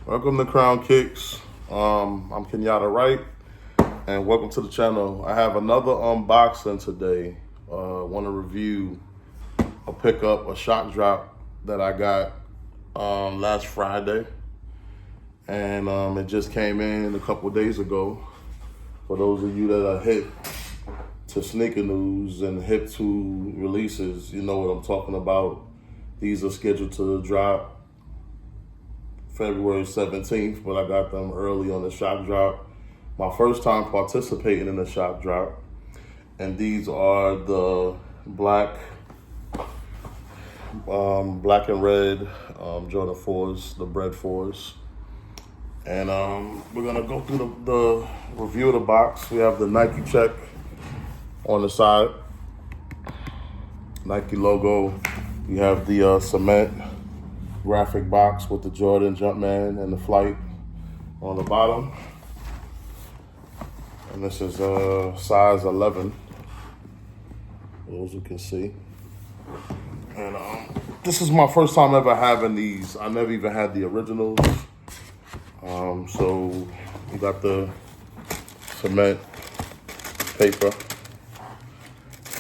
Welcome to Crown Kicks. I'm Kenyatta Wright, and welcome to the channel. I have another unboxing today. Want to review a pickup, a shock drop that I got last Friday, and it just came in a couple days ago. For those of you that are hip to sneaker news and hip to releases, you know what I'm talking about. These are scheduled to drop February 17th, but I got them early on the shock drop. My first time participating in the shock drop. And these are the black and red Jordan 4s, the Bred 4s. And we're gonna go through the review of the box. We have the Nike check on the side, Nike logo. You have the cement graphic box with the Jordan Jumpman and the flight on the bottom. And this is size 11, for those who can see. And this is my first time ever having these. I never even had the originals. So you got the cement paper.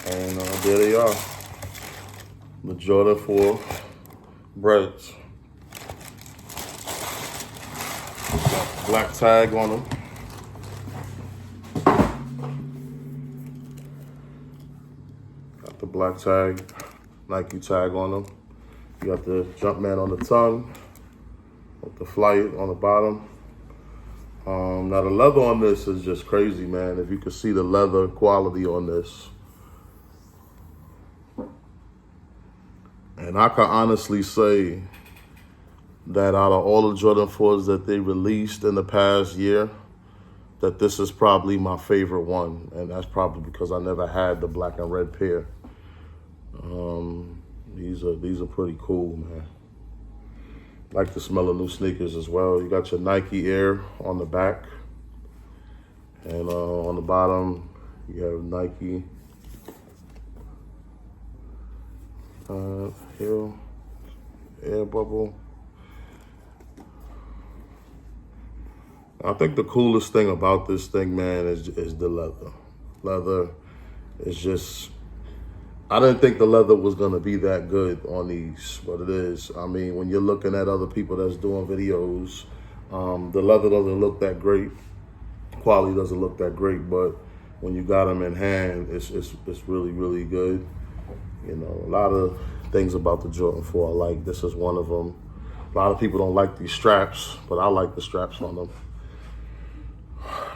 And there they are. The Jordan 4 Breds. Black tag on them. Got the black tag, Nike tag on them. You got the Jumpman on the tongue, with the flight on the bottom. Now the leather on this is just crazy, man. If you can see the leather quality on this. And I can honestly say that out of all the Jordan 4s that they released in the past year, that this is probably my favorite one. And that's probably because I never had the black and red pair. These are pretty cool, man. Like the smell of new sneakers as well. You got your Nike Air on the back. And on the bottom, you have Nike here, air bubble. I think the coolest thing about this thing, man, is the leather. Leather is just, I didn't think the leather was gonna be that good on these, but it is. I mean, when you're looking at other people that's doing videos, the leather doesn't look that great. Quality doesn't look that great, but when you got them in hand, it's really, really good. You know, a lot of things about the Jordan 4 I like. This is one of them. A lot of people don't like these straps, but I like the straps on them.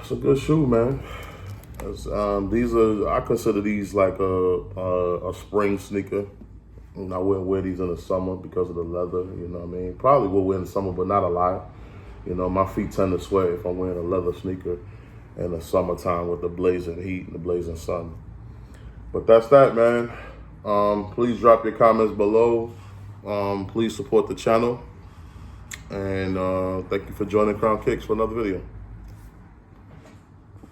It's a good shoe, man. I consider these like a spring sneaker. And I wouldn't wear these in the summer because of the leather, you know what I mean? Probably will wear in the summer, but not a lot. You know, my feet tend to sweat if I'm wearing a leather sneaker in the summertime with the blazing heat and the blazing sun. But that's that, man. Please drop your comments below. Please support the channel. And thank you for joining Crown Kicks for another video.